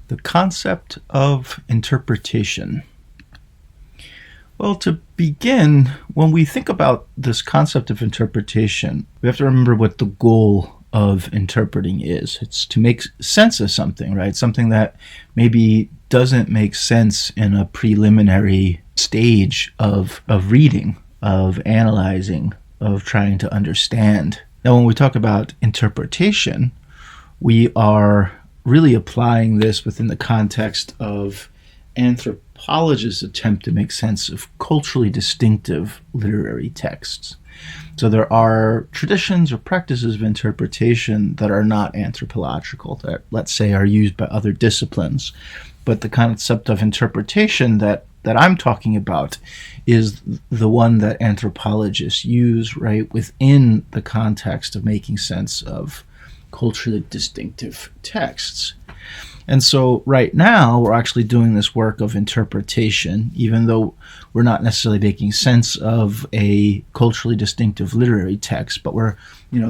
The concept of interpretation. Well, to begin, when we think about this concept of interpretation, we have to remember what the goal of interpreting is. It's to make sense of something, right? Something that maybe doesn't make sense in a preliminary stage of reading, of analyzing, of trying to understand. Now, when we talk about interpretation, we are really applying this within the context of anthropologists' attempt to make sense of culturally distinctive literary texts. So there are traditions or practices of interpretation that are not anthropological, that, let's say, are used by other disciplines. But the concept of interpretation that I'm talking about is the one that anthropologists use, right, within the context of making sense of culturally distinctive texts. And so right now we're actually doing this work of interpretation, even though we're not necessarily making sense of a culturally distinctive literary text, but we're,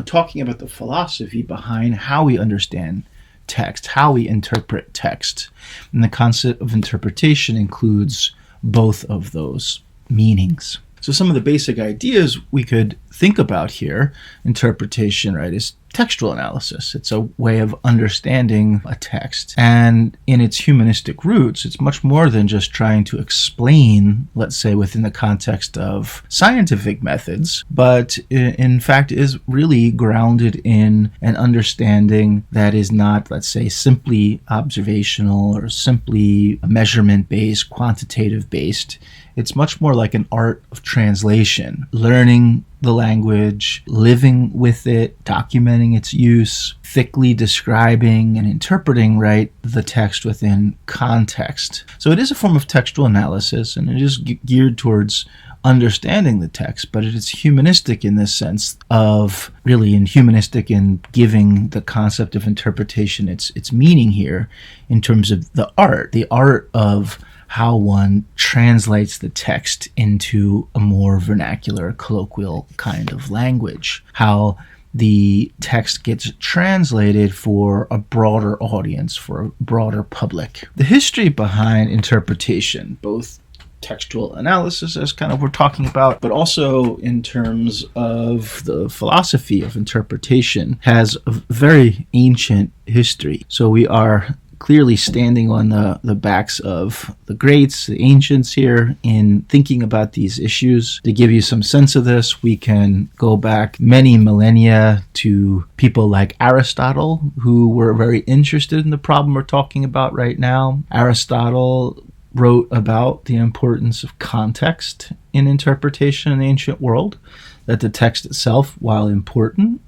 talking about the philosophy behind how we understand text, how we interpret text. And the concept of interpretation includes both of those meanings. So some of the basic ideas we could think about here, interpretation, right, is textual analysis. It's a way of understanding a text. And in its humanistic roots, it's much more than just trying to explain, let's say, within the context of scientific methods, but in fact is really grounded in an understanding that is not, let's say, simply observational or simply measurement-based, quantitative-based. It's much more like an art of translation, learning the language, living with it, documenting its use, thickly describing and interpreting, right, the text within context. So it is a form of textual analysis, and it is geared towards understanding the text, but it is humanistic in this sense of humanistic in giving the concept of interpretation its meaning here in terms of the art of how one translates the text into a more vernacular, colloquial kind of language, how the text gets translated for a broader audience, for a broader public. The history behind interpretation, both textual analysis as kind of we're talking about, but also in terms of the philosophy of interpretation, has a very ancient history. So we are clearly standing on the backs of the greats, the ancients here, in thinking about these issues. To give you some sense of this, we can go back many millennia to people like Aristotle, who were very interested in the problem we're talking about right now. Aristotle wrote about the importance of context in interpretation in the ancient world, that the text itself, while important,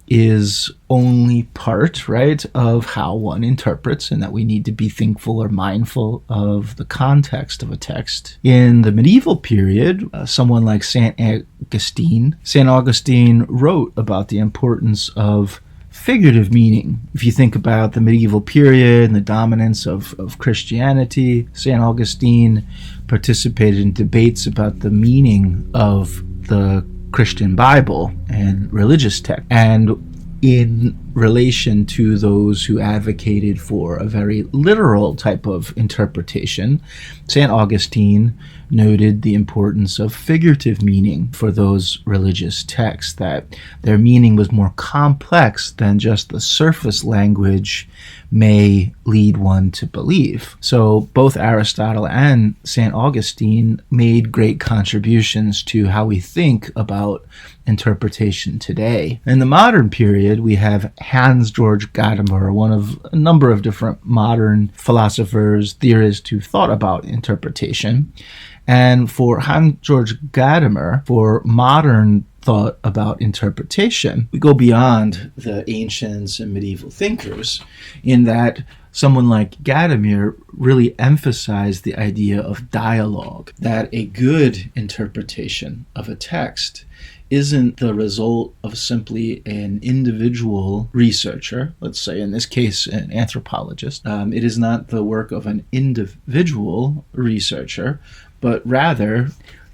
is only part, right, of how one interprets, and that we need to be thinkful or mindful of the context of a text. In the medieval period, someone like St. Augustine wrote about the importance of figurative meaning. If you think about the medieval period and the dominance of Christianity, St. Augustine participated in debates about the meaning of the Christian Bible and religious text. And in relation to those who advocated for a very literal type of interpretation, St. Augustine noted the importance of figurative meaning for those religious texts, that their meaning was more complex than just the surface language may lead one to believe. So both Aristotle and St. Augustine made great contributions to how we think about interpretation today. In the modern period, we have Hans Georg Gadamer, one of a number of different modern philosophers, theorists who thought about interpretation. And for Hans Georg Gadamer, for modern thought about interpretation, we go beyond the ancients and medieval thinkers, in that someone like Gadamer really emphasized the idea of dialogue, that a good interpretation of a text isn't the result of simply an individual researcher, let's say in this case an anthropologist. It is not the work of an individual researcher, but rather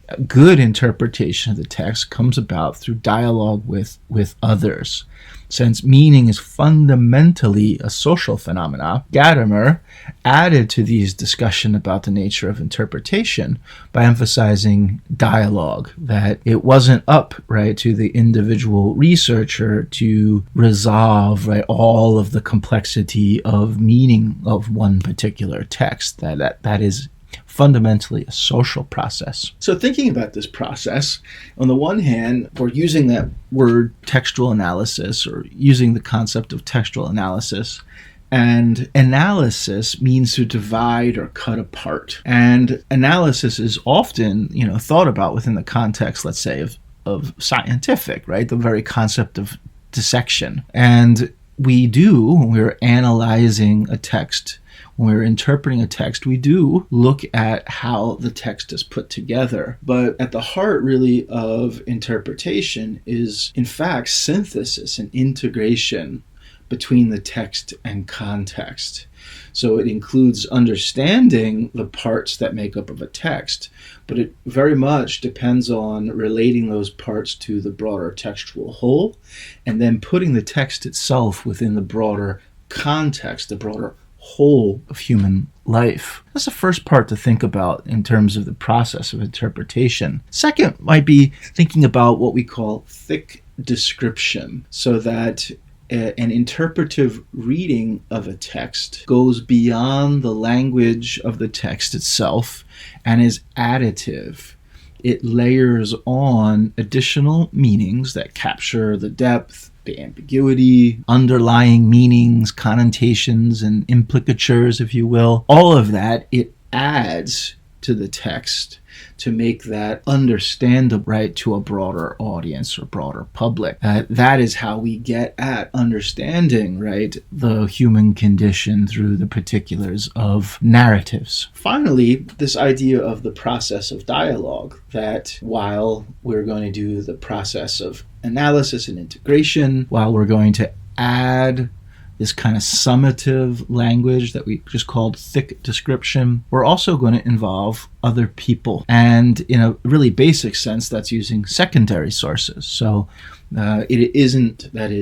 a good interpretation of the text comes about through dialogue with others. Since meaning is fundamentally a social phenomena, Gadamer added to these discussion about the nature of interpretation by emphasizing dialogue, that it wasn't up, right, to the individual researcher to resolve, right, all of the complexity of meaning of one particular text, that is fundamentally a social process. So thinking about this process, on the one hand, we're using that word textual analysis, or using the concept of textual analysis, and analysis means to divide or cut apart. And analysis is often, thought about within the context, let's say, of scientific, right? The very concept of dissection. And when we're analyzing a text, when we're interpreting a text, we do look at how the text is put together. But at the heart, really, of interpretation is, in fact, synthesis and integration between the text and context. So it includes understanding the parts that make up of a text, but it very much depends on relating those parts to the broader textual whole, and then putting the text itself within the broader context, the broader whole of human life. That's the first part to think about in terms of the process of interpretation. Second might be thinking about what we call thick description, so that an interpretive reading of a text goes beyond the language of the text itself and is additive. It layers on additional meanings that capture the depth, the ambiguity, underlying meanings, connotations, and implicatures, if you will. All of that, it adds to the text to make that understandable, right, to a broader audience or broader public. That is how we get at understanding, right, the human condition through the particulars of narratives. Finally, this idea of the process of dialogue, that while we're going to do the process of analysis and integration, while we're going to add this kind of summative language that we just called thick description, we're also going to involve other people. And in a really basic sense, that's using secondary sources. So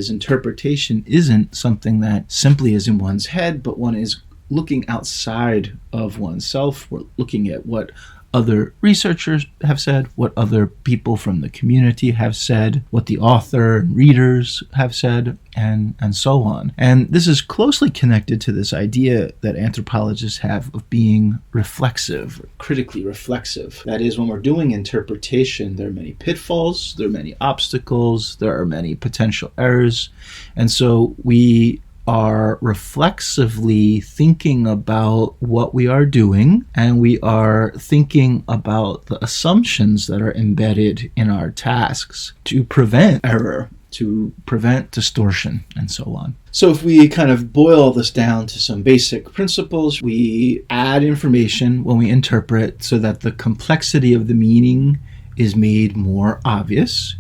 interpretation isn't something that simply is in one's head, but one is looking outside of oneself. We're looking at what other researchers have said, what other people from the community have said, what the author and readers have said, and so on. And this is closely connected to this idea that anthropologists have of being reflexive, or critically reflexive. That is, when we're doing interpretation, there are many pitfalls, there are many obstacles, there are many potential errors. And so we are reflexively thinking about what we are doing, and we are thinking about the assumptions that are embedded in our tasks to prevent error, to prevent distortion, and so on. So if we kind of boil this down to some basic principles, we add information when we interpret so that the complexity of the meaning is made more obvious.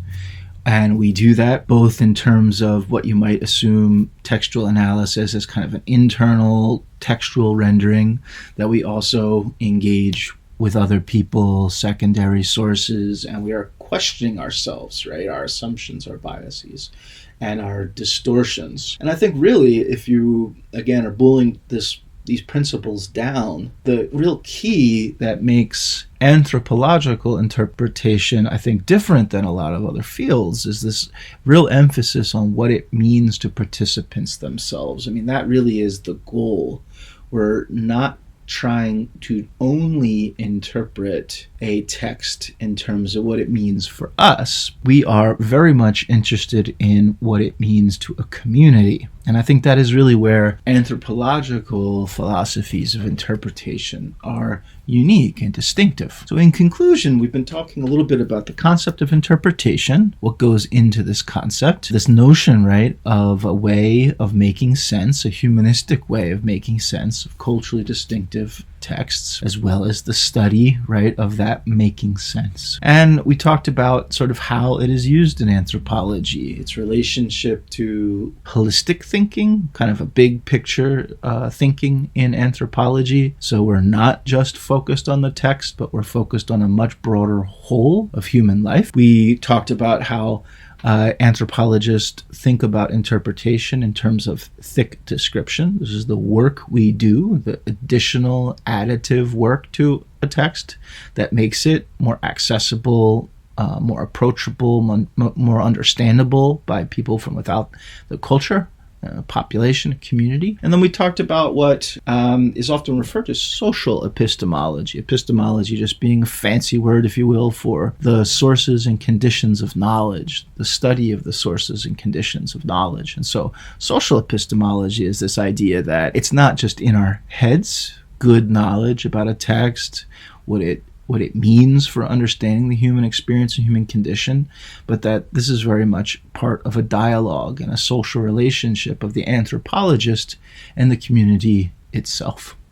And we do that both in terms of what you might assume textual analysis as kind of an internal textual rendering, that we also engage with other people, secondary sources, and we are questioning ourselves, right? Our assumptions, our biases, and our distortions. And I think really, if you, again, are boiling these principles down, the real key that makes anthropological interpretation, I think, different than a lot of other fields is this real emphasis on what it means to participants themselves. I mean, that really is the goal. We're not trying to only interpret a text in terms of what it means for us. We are very much interested in what it means to a community. And I think that is really where anthropological philosophies of interpretation are unique and distinctive. So in conclusion, we've been talking a little bit about the concept of interpretation, what goes into this concept, this notion, right, of a way of making sense, a humanistic way of making sense of culturally distinctive texts, as well as the study, right, of that making sense. And we talked about sort of how it is used in anthropology, its relationship to holistic thinking, kind of a big picture thinking in anthropology. So we're not just focused on the text, but we're focused on a much broader whole of human life. We talked about how Anthropologists think about interpretation in terms of thick description. This is the work we do, the additional additive work to a text that makes it more accessible, more approachable, more understandable by people from without the culture, population, community. And then we talked about what is often referred to as social epistemology. Epistemology just being a fancy word, if you will, for the sources and conditions of knowledge, the study of the sources and conditions of knowledge. And so social epistemology is this idea that it's not just in our heads, good knowledge about a text, what it means for understanding the human experience and human condition, but that this is very much part of a dialogue and a social relationship of the anthropologist and the community itself.